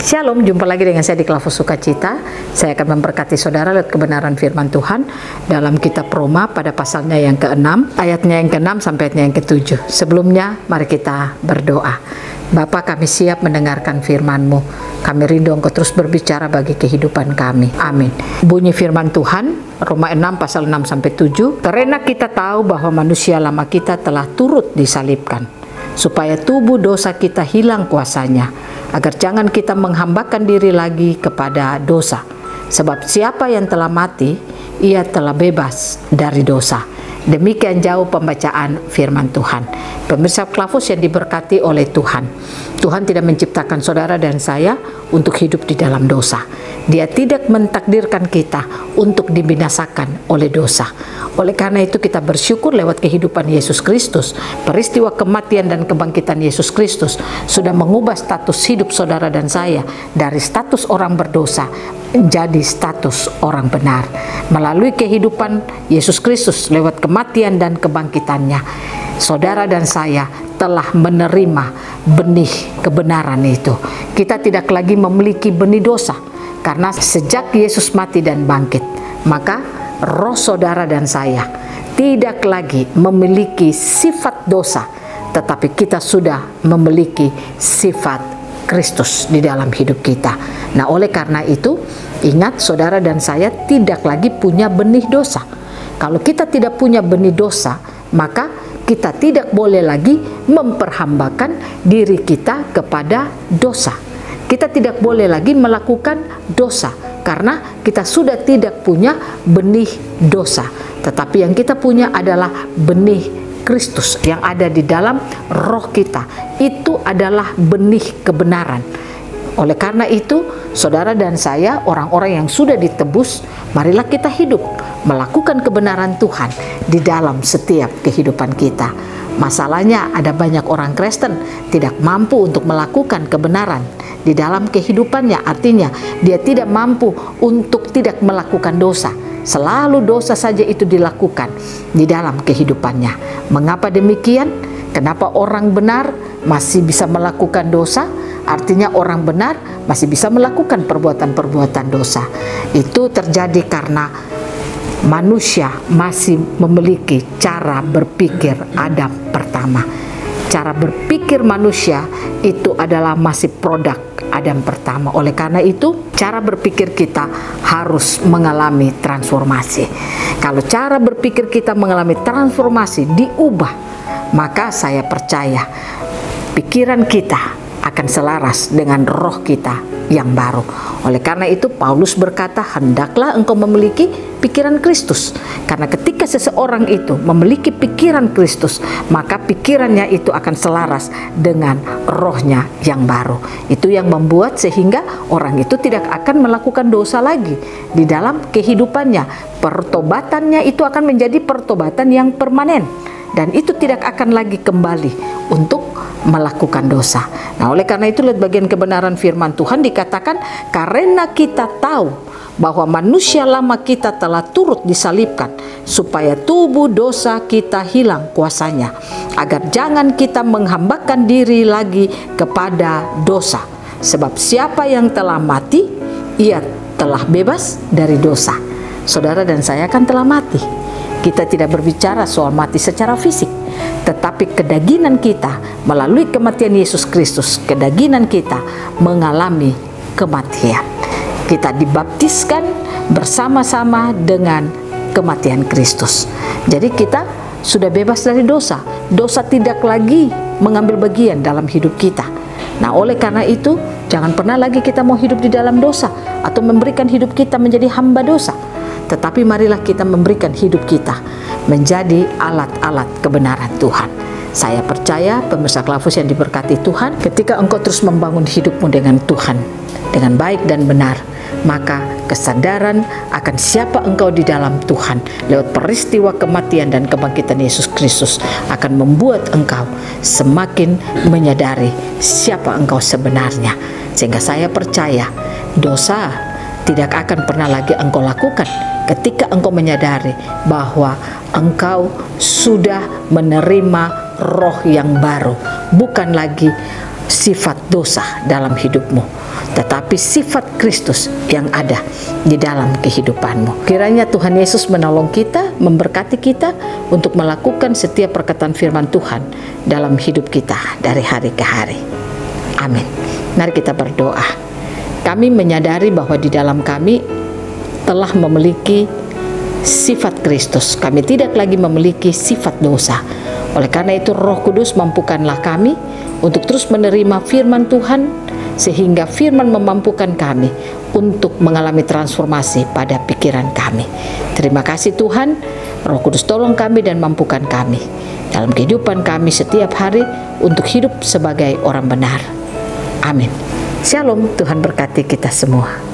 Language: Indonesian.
Shalom, jumpa lagi dengan saya di Klavus Sukacita. Saya akan memberkati saudara lewat kebenaran firman Tuhan dalam kitab Roma pada pasalnya yang ke-6, ayatnya yang ke-6 sampai ayatnya yang ke-7. Sebelumnya, mari kita berdoa. Bapa, kami siap mendengarkan firman-Mu. Kami rindu Engkau terus berbicara bagi kehidupan kami. Amin. Bunyi firman Tuhan, Roma 6 pasal 6 sampai 7. Karena kita tahu bahwa manusia lama kita telah turut disalibkan, supaya tubuh dosa kita hilang kuasanya, agar jangan kita menghambakan diri lagi kepada dosa. Sebab siapa yang telah mati, ia telah bebas dari dosa. Demikian jauh pembacaan firman Tuhan. Pemirsa Klavus yang diberkati oleh Tuhan, Tuhan tidak menciptakan saudara dan saya untuk hidup di dalam dosa. Dia tidak mentakdirkan kita untuk dibinasakan oleh dosa. Oleh karena itu kita bersyukur lewat kehidupan Yesus Kristus. Peristiwa kematian dan kebangkitan Yesus Kristus sudah mengubah status hidup saudara dan saya dari status orang berdosa menjadi status orang benar. Melalui kehidupan Yesus Kristus lewat kematian dan kebangkitannya, saudara dan saya telah menerima benih kebenaran itu. Kita tidak lagi memiliki benih dosa, karena sejak Yesus mati dan bangkit, maka roh saudara dan saya tidak lagi memiliki sifat dosa, tetapi kita sudah memiliki sifat Kristus di dalam hidup kita. Nah, oleh karena itu, ingat saudara dan saya tidak lagi punya benih dosa. Kalau kita tidak punya benih dosa, maka kita tidak boleh lagi memperhambakan diri kita kepada dosa. Kita tidak boleh lagi melakukan dosa karena kita sudah tidak punya benih dosa. Tetapi yang kita punya adalah benih Kristus yang ada di dalam roh kita. Itu adalah benih kebenaran. Oleh karena itu, saudara dan saya, orang-orang yang sudah ditebus, marilah kita hidup melakukan kebenaran Tuhan di dalam setiap kehidupan kita. Masalahnya ada banyak orang Kristen tidak mampu untuk melakukan kebenaran di dalam kehidupannya. Artinya dia tidak mampu untuk tidak melakukan dosa. Selalu dosa saja itu dilakukan di dalam kehidupannya. Mengapa demikian? Kenapa orang benar masih bisa melakukan dosa? Artinya orang benar masih bisa melakukan perbuatan-perbuatan dosa. Itu terjadi karena manusia masih memiliki cara berpikir Adam pertama. Cara berpikir manusia itu adalah masih produk Adam pertama. Oleh karena itu, cara berpikir kita harus mengalami transformasi. Kalau cara berpikir kita mengalami transformasi, diubah, maka saya percaya pikiran kita akan selaras dengan roh kita yang baru. Oleh karena itu Paulus berkata, hendaklah engkau memiliki pikiran Kristus. Karena ketika seseorang itu memiliki pikiran Kristus, maka pikirannya itu akan selaras dengan rohnya yang baru. Itu yang membuat sehingga orang itu tidak akan melakukan dosa lagi di dalam kehidupannya. Pertobatannya itu akan menjadi pertobatan yang permanen, dan itu tidak akan lagi kembali untuk melakukan dosa. Nah, oleh karena itu lihat bagian kebenaran firman Tuhan dikatakan, karena kita tahu bahwa manusia lama kita telah turut disalibkan, supaya tubuh dosa kita hilang kuasanya, agar jangan kita menghambakan diri lagi kepada dosa. Sebab siapa yang telah mati, ia telah bebas dari dosa. Saudara dan saya kan telah mati. Kita tidak berbicara soal mati secara fisik, tetapi kedagingan kita melalui kematian Yesus Kristus, kedagingan kita mengalami kematian. Kita dibaptiskan bersama-sama dengan kematian Kristus. Jadi kita sudah bebas dari dosa. Dosa tidak lagi mengambil bagian dalam hidup kita. Nah, oleh karena itu, jangan pernah lagi kita mau hidup di dalam dosa atau memberikan hidup kita menjadi hamba dosa. Tetapi marilah kita memberikan hidup kita menjadi alat-alat kebenaran Tuhan. Saya percaya pemirsa Klavus yang diberkati Tuhan, ketika engkau terus membangun hidupmu dengan Tuhan dengan baik dan benar, maka kesadaran akan siapa engkau di dalam Tuhan lewat peristiwa kematian dan kebangkitan Yesus Kristus akan membuat engkau semakin menyadari siapa engkau sebenarnya. Sehingga saya percaya dosa tidak akan pernah lagi engkau lakukan ketika engkau menyadari bahwa engkau sudah menerima roh yang baru, bukan lagi sifat dosa dalam hidupmu, tetapi sifat Kristus yang ada di dalam kehidupanmu. Kiranya Tuhan Yesus menolong kita, memberkati kita untuk melakukan setiap perkataan firman Tuhan dalam hidup kita dari hari ke hari. Amin. Mari kita berdoa. Kami menyadari bahwa di dalam kami telah memiliki sifat Kristus. Kami tidak lagi memiliki sifat dosa. Oleh karena itu Roh Kudus mampukanlah kami untuk terus menerima firman Tuhan, sehingga firman memampukan kami untuk mengalami transformasi pada pikiran kami. Terima kasih Tuhan, Roh Kudus tolong kami dan mampukan kami dalam kehidupan kami setiap hari untuk hidup sebagai orang benar. Amin. Shalom, Tuhan berkati kita semua.